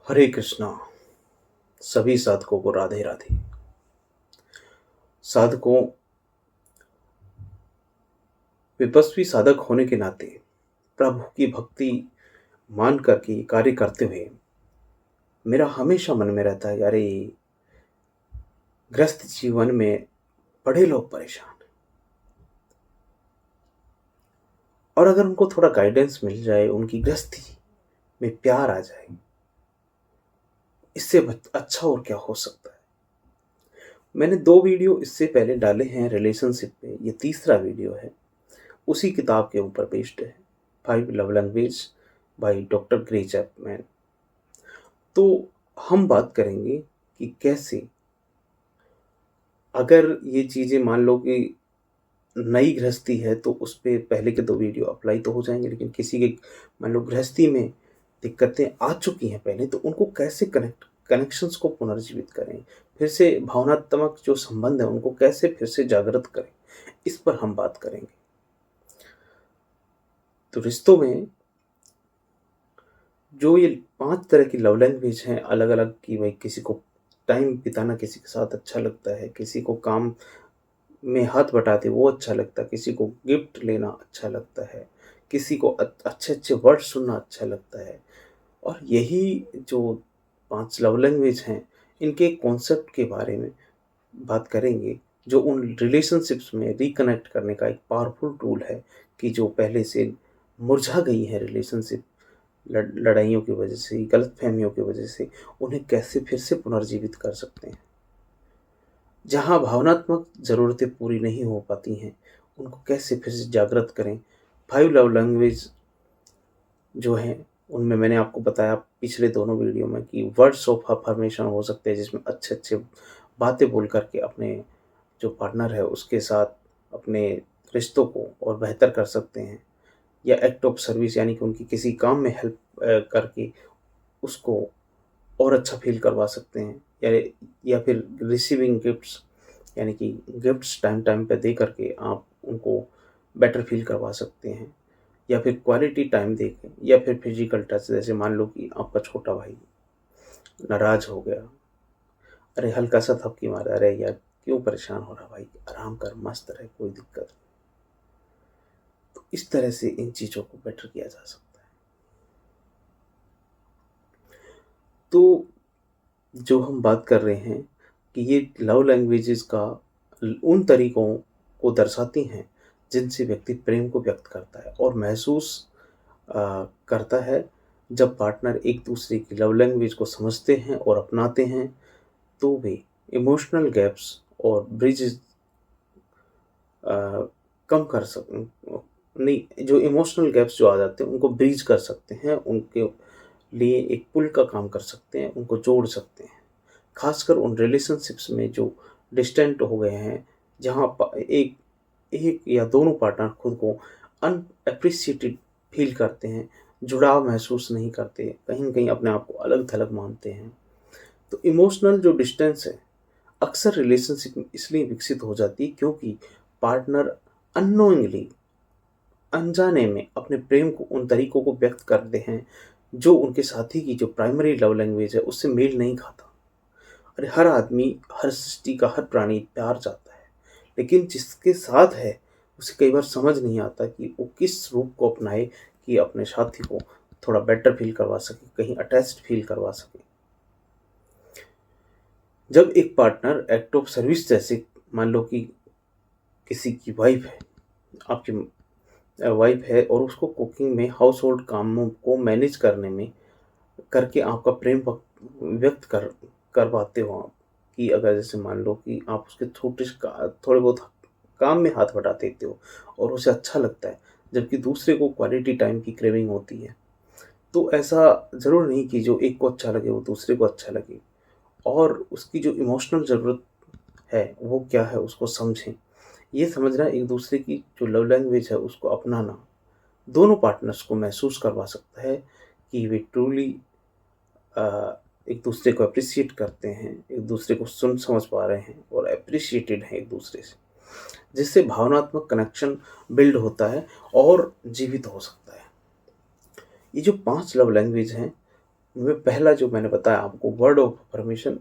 हरे कृष्णा। सभी साधकों को राधे राधे। साधकों, विपस्वी साधक होने के नाते प्रभु की भक्ति मान करके कार्य करते हुए मेरा हमेशा मन में रहता है, अरे गृहस्थ जीवन में बड़े लोग परेशान हैं। और अगर उनको थोड़ा गाइडेंस मिल जाए, उनकी गृहस्थी में प्यार आ जाए, इससे अच्छा और क्या हो सकता है। मैंने 2 वीडियो इससे पहले डाले हैं रिलेशनशिप पे, ये तीसरा वीडियो है। उसी किताब के ऊपर बेस्ड है, 5 love language by doctor grey Chapman. तो हम बात करेंगे कि कैसे, अगर ये चीज़ें मान लो कि नई गृहस्थी है तो उस पे पहले के 2 वीडियो अप्लाई तो हो जाएँगे, लेकिन किसी के मान लो गृहस्थी में दिक्कतें आ चुकी हैं पहले, तो उनको कैसे कनेक्शंस को पुनर्जीवित करें, फिर से भावनात्मक जो संबंध है उनको कैसे फिर से जागृत करें, इस पर हम बात करेंगे। तो रिश्तों में जो ये 5 तरह की लव लैंग्वेज हैं अलग-अलग, कि भाई किसी को टाइम बिताना किसी के साथ अच्छा लगता है, किसी को काम में हाथ बटाते वो अच्छा लगता है, किसी को गिफ्ट लेना अच्छा लगता है, किसी को अच्छे-अच्छे वर्ड सुनना अच्छा लगता है। और यही जो 5 लव लैंग्वेज हैं, इनके कॉन्सेप्ट के बारे में बात करेंगे, जो उन रिलेशनशिप्स में रिकनेक्ट करने का एक पावरफुल टूल है, कि जो पहले से मुरझा गई है रिलेशनशिप लड़ाइयों की वजह से, गलतफ़हमियों की वजह से, उन्हें कैसे फिर से पुनर्जीवित कर सकते हैं। जहाँ भावनात्मक ज़रूरतें पूरी नहीं हो पाती हैं, उनको कैसे फिर से जागृत करें। 5 लव लैंग्वेज जो हैं, उनमें मैंने आपको बताया पिछले दोनों वीडियो में कि वर्ड्स ऑफ अफ़र्मेशन हो सकते हैं, जिसमें अच्छे-अच्छे बातें बोल कर के अपने जो पार्टनर है, उसके साथ अपने रिश्तों को और बेहतर कर सकते हैं। या एक्ट ऑफ सर्विस, यानी कि उनकी किसी काम में हेल्प करके उसको और अच्छा फ़ील करवा सकते हैं। या फिर रिसीविंग गिफ्ट्स, यानी कि गिफ्ट्स टाइम-टाइम पे दे करके आप उनको बेटर फ़ील करवा सकते हैं। या फिर क्वालिटी टाइम देके, या फिर फिज़िकल टच, जैसे मान लो कि आपका छोटा भाई नाराज़ हो गया, अरे हल्का-सा थपकी मारा, अरे यार क्यों परेशान हो रहा भाई, आराम कर, मस्त रह, कोई दिक्कत नहीं। तो इस तरह से इन चीज़ों को बेटर किया जा सकता है। तो जो हम बात कर रहे हैं कि ये लव लैंग्वेजेस का उन तरीकों को दर्शाती हैं जिनसे व्यक्ति प्रेम को व्यक्त करता है और महसूस करता है। जब पार्टनर एक दूसरे की लव लैंग्वेज को समझते हैं और अपनाते हैं, तो वे इमोशनल गैप्स और ब्रिजेस कम कर सक नहीं, जो इमोशनल गैप्स जो आ जाते हैं उनको ब्रीज कर सकते हैं, उनके लिए एक पुल का काम कर सकते हैं, उनको जोड़ सकते हैं। खासकर उन रिलेशनशिप्स में जो डिस्टेंट हो गए हैं, जहाँ एक एक या दोनों पार्टनर खुद को अनएप्रिशिएटेड फील करते हैं, जुड़ाव महसूस नहीं करते, कहीं न कहीं अपने आप को अलग-थलग मानते हैं। तो इमोशनल जो डिस्टेंस है, अक्सर रिलेशनशिप इसलिए विकसित हो जाती है क्योंकि पार्टनर अननोइंगली, अनजाने में अपने प्रेम को उन तरीकों को व्यक्त करते हैं, जो उनके साथी की जो प्राइमरी लव लैंग्वेज है, उससे मेल नहीं खाता। अरे हर आदमी, हर सृष्टि का हर प्राणी प्यार चाहता है, लेकिन जिसके साथ है, उसे कई बार समझ नहीं आता कि वो किस रूप को अपनाए कि अपने साथी को थोड़ा बेटर फ़ील करवा सके, कहीं अटैच्ड फ़ील करवा सके। जब एक पार्टनर एक्ट ऑफ सर्विस, जैसे मान लो कि किसी की वाइफ़ है, आपकी वाइफ़ है और उसको कुकिंग में, हाउस होल्ड कामों को मैनेज करने में करके आपका प्रेम व्यक्त कर पाते हो आप, कि अगर जैसे मान लो कि आप उसके छोटे से थोड़े बहुत काम में हाथ बटा देते हो और उसे अच्छा लगता है, जबकि दूसरे को क्वालिटी टाइम की क्रेविंग होती है। तो ऐसा ज़रूर नहीं कि जो एक को अच्छा लगे वो दूसरे को अच्छा लगे, और उसकी जो इमोशनल ज़रूरत है वो क्या है उसको समझें। ये समझना, एक दूसरे की जो लव लैंग्वेज है उसको अपनाना, दोनों पार्टनर्स को महसूस करवा सकता है कि वे ट्रूली एक दूसरे को एप्रिशिएट करते हैं, एक दूसरे को सुन समझ पा रहे हैं और एप्रिशिएटेड हैं एक दूसरे से, जिससे भावनात्मक कनेक्शन बिल्ड होता है और जीवित हो सकता है। ये जो 5 लव लैंग्वेज हैं, उनमें पहला जो मैंने बताया आपको, वर्ड ऑफ अफ़र्मेशन।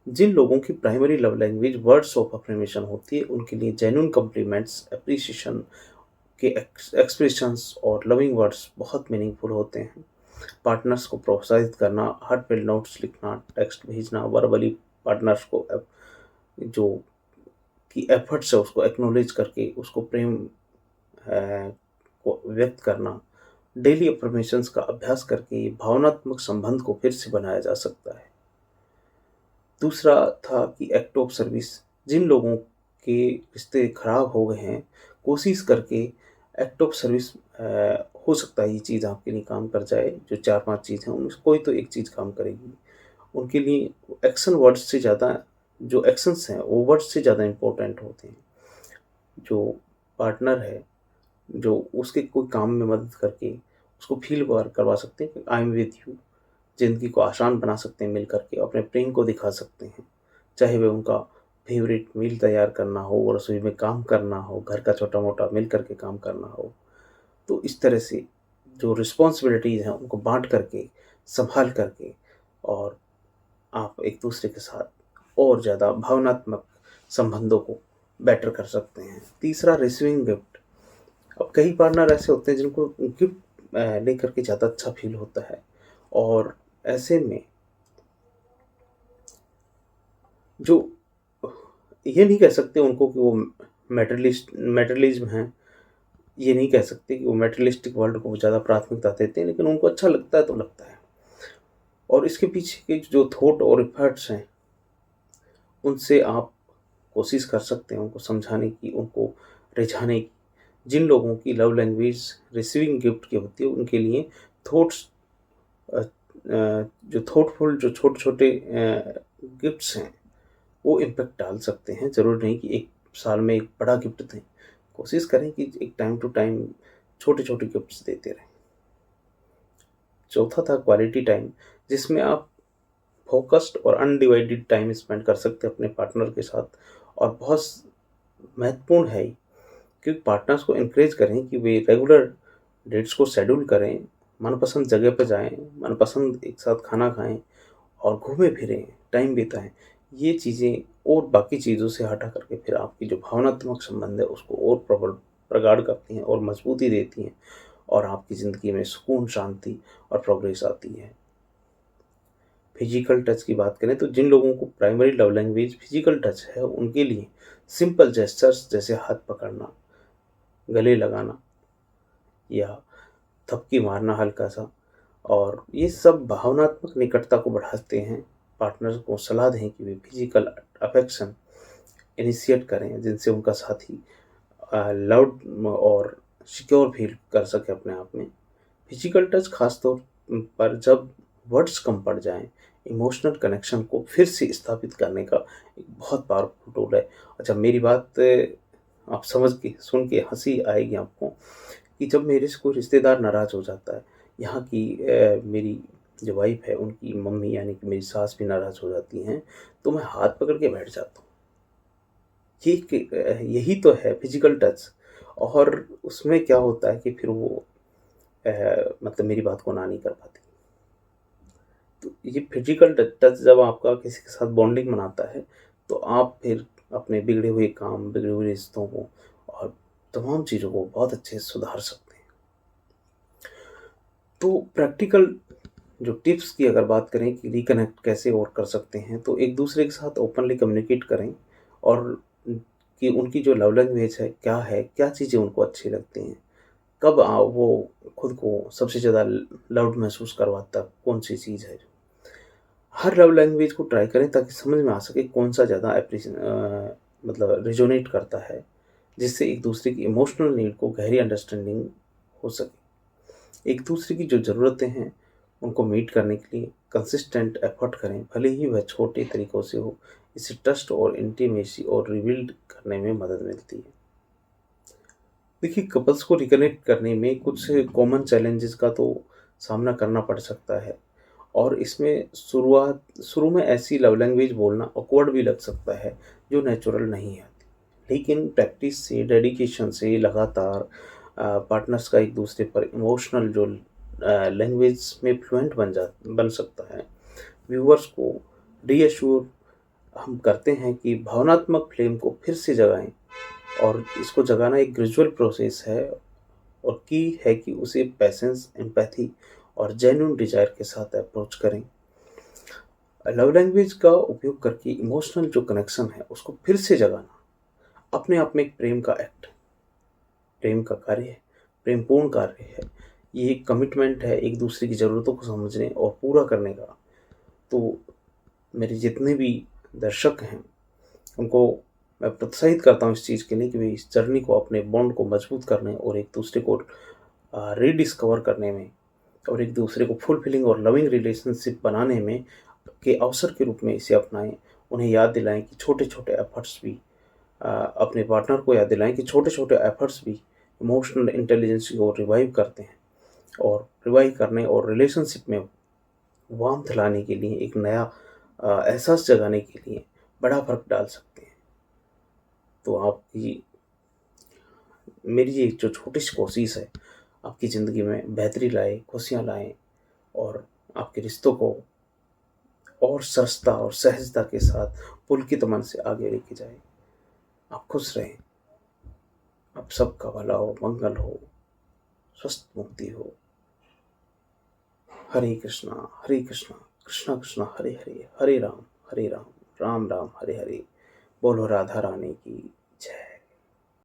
जिन लोगों की primary love language words of affirmation होती है, उनके लिए जेन्युइन कॉम्प्लीमेंट्स, एप्रिसिएशन के एक्सप्रेशंस और लविंग वर्ड्स बहुत मीनिंगफुल होते हैं। पार्टनर्स को प्रोत्साहित करना, हार्टफेल्ट नोट्स लिखना, टेक्स्ट भेजना, वर्बली पार्टनर्स को जो की एफर्ट्स है उसको एक्नॉलेज करके उसको प्रेम को व्यक्त करना, डेली अफ़र्मेशंस का अभ्यास करके ये भावनात्मक संबंध को फिर से बनाया जा सकता है। दूसरा था कि एक्ट ऑफ सर्विस। जिन लोगों के रिश्ते खराब हो गए हैं, कोशिश करके एक्ट ऑफ सर्विस, हो सकता है ये चीज़ आपके लिए काम कर जाए। जो 4-5 चीज़ हैं उनमें से कोई तो एक चीज़ काम करेगी। उनके लिए एक्शन वर्ड्स से ज़्यादा, जो एक्शंस हैं वो वर्ड्स से ज़्यादा इम्पोर्टेंट होते हैं। जो पार्टनर है, जो उसके कोई काम में मदद करके उसको फ़ील करवा सकते हैं कि आई एम विद यू। ज़िंदगी को आसान बना सकते हैं मिल कर के, अपने प्रेम को दिखा सकते हैं। चाहे वह उनका फ़ेवरेट मील तैयार करना हो, रसोई में काम करना हो, घर का छोटा-मोटा मिल कर के काम करना हो। तो इस तरह से जो रिस्पॉन्सिबिलिटीज़ हैं उनको बाँट करके, सँभाल करके, और आप एक-दूसरे के साथ और ज़्यादा भावनात्मक संबंधों को बेटर कर सकते हैं। तीसरा, रिसीविंग गिफ्ट। अब कई पार्टनर ऐसे होते हैं जिनको गिफ्ट लेकर के ज़्यादा अच्छा फ़ील होता है, और ऐसे में जो ये नहीं कह सकते उनको कि वो मैटेरियलिज़्म हैं, ये नहीं कह सकते कि वो मैटेरियलिस्टिक वर्ल्ड को ज़्यादा प्राथमिकता देते हैं, लेकिन उनको अच्छा लगता है तो लगता है। और इसके पीछे के जो थॉट और एफर्ट्स हैं, उनसे आप कोशिश कर सकते हैं उनको समझाने की, उनको रिझाने की। जिन लोगों की लव लैंग्वेज रिसीविंग गिफ्ट की होती है, उनके लिए थॉट्स, जो थॉटफुल, जो छोटे-छोटे गिफ्ट्स हैं, वो इम्पैक्ट डाल सकते हैं। ज़रूरी नहीं कि 1 साल में एक बड़ा गिफ्ट दें। कोशिश करें कि एक टाइम टू टाइम छोटे-छोटे गिफ्ट्स देते रहें। चौथा था क्वालिटी टाइम, जिसमें आप फ़ोकस्ड और अनडिवाइडेड टाइम स्पेंड कर सकते हैं अपने पार्टनर के साथ। और बहुत महत्वपूर्ण है कि पार्टनर्स को एनकरेज करें कि वे रेगुलर डेट्स को शेड्यूल करें, मनपसंद जगह पे जाएँ, मनपसंद एक साथ खाना खाएँ और घूमें-फिरें, टाइम बिताएँ। ये चीज़ें और बाकी चीज़ों से हटा करके फिर आपकी जो भावनात्मक संबंध है उसको और प्रबल प्रगाढ़ करती हैं और मजबूती देती हैं, और आपकी ज़िंदगी में सुकून, शांति और प्रोग्रेस आती है। फिजिकल टच की बात करें तो जिन लोगों को primary love language physical touch है, उनके लिए सिंपल जेस्चर्स जैसे हाथ पकड़ना, गले लगाना या थपकी मारना हल्का-सा, और ये सब भावनात्मक निकटता को बढ़ाते हैं। पार्टनर को सलाह दें कि वे फिजिकल अफेक्शन इनिशिएट करें, जिनसे उनका साथी लव्ड और सिक्योर फ़ील कर सके अपने आप में। फिजिकल टच ख़ास तौर पर जब वर्ड्स कम पड़ जाएँ, इमोशनल कनेक्शन को फिर से स्थापित करने का एक बहुत पावरफुल टूल है। अच्छा, मेरी बात आप समझ के सुन के हँसी आएगी आपको कि जब मेरे से कोई रिश्तेदार नाराज़ हो जाता है, यहाँ की मेरी जो वाइफ़ है उनकी मम्मी यानी कि मेरी सास भी नाराज़ हो जाती हैं, तो मैं हाथ पकड़ के बैठ जाता हूँ। यही तो है फिजिकल टच। और उसमें क्या होता है कि फिर वो मतलब मेरी बात को ना नहीं कर पाती। तो ये फिजिकल टच जब आपका किसी के साथ बॉन्डिंग बनाता है, तो आप फिर अपने बिगड़े हुए काम, बिगड़े हुए रिश्तों को और तमाम चीज़ों को बहुत अच्छे से सुधार सकते हैं। तो प्रैक्टिकल जो टिप्स की अगर बात करें कि रिकनेक्ट कैसे और कर सकते हैं, तो एक-दूसरे के साथ ओपनली कम्युनिकेट करें, और कि उनकी जो लव लैंग्वेज है, क्या चीज़ें उनको अच्छी लगती हैं, कब वो खुद को सबसे ज़्यादा लव्ड महसूस करवाता कौन-सी चीज़ है। हर लव लैंग्वेज को ट्राई करें ताकि समझ में आ सके कौन-सा ज़्यादा मतलब रेज़ोनेट करता है, जिससे एक-दूसरे की इमोशनल नीड को गहरी अंडरस्टैंडिंग हो सके। एक-दूसरे की जो ज़रूरतें हैं, उनको मीट करने के लिए कंसिस्टेंट एफ़र्ट करें, भले ही वह छोटे तरीकों से हो। इससे ट्रस्ट और इंटीमेसी और रिबिल्ड करने में मदद मिलती है। देखिए, कपल्स को रिकनेक्ट करने में कुछ कॉमन चैलेंजेस का तो सामना करना पड़ सकता है, और इसमें शुरू में ऐसी लव लैंग्वेज बोलना ऑकवर्ड भी लग सकता है, जो नेचुरल नहीं आती। लेकिन प्रैक्टिस से, डेडिकेशन से लगातार पार्टनर्स का एक दूसरे पर इमोशनल जो लैंग्वेज में फ्लुएंट बन सकता है। व्यूअर्स को रीअश्योर हम करते हैं कि भावनात्मक फ्लेम को फिर से जगाएँ, और इसको जगाना एक ग्रेजुअल प्रोसेस है, और की है कि उसे पेशेंस, एम्पैथी और जेन्युइन डिज़ायर के साथ अप्रोच करें। लव लैंग्वेज का उपयोग करके इमोशनल जो कनेक्शन है उसको फिर से जगाना अपने आप में एक प्रेम का एक्ट है, प्रेम का कार्य है, प्रेमपूर्ण कार्य है। ये एक कमिटमेंट है एक दूसरे की ज़रूरतों को समझने और पूरा करने का। तो मेरे जितने भी दर्शक हैं, उनको मैं प्रोत्साहित करता हूँ इस चीज़ के लिए कि वे इस जर्नी को, अपने बॉन्ड को मजबूत करने और एक दूसरे को रीडिस्कवर करने में, और एक दूसरे को फुलफिलिंग और लविंग रिलेशनशिप बनाने में के अवसर के रूप में इसे अपनाएं। उन्हें याद दिलाएं कि छोटे-छोटे एफर्ट्स भी, अपने पार्टनर को याद दिलाएं कि छोटे-छोटे एफर्ट्स भी इमोशनल इंटेलिजेंस को रिवाइव करते हैं, और रिवाइव करने और रिलेशनशिप में वार्मथ लाने के लिए, एक नया एहसास जगाने के लिए बड़ा फ़र्क डाल सकते हैं। तो आपकी मेरी ये जो छोटी-सी कोशिश है, आपकी ज़िंदगी में बेहतरी लाए, खुशियाँ लाए, और आपके रिश्तों को और सरसता और सहजता के साथ पुलकित मन से आगे लेके जाए। आप खुश रहें, आप सबका भला हो, मंगल हो, स्वस्थ मुक्ति हो। हरे कृष्णा, कृष्णा कृष्णा हरे हरे, हरे राम, राम राम हरे हरे। बोलो राधा रानी की जय।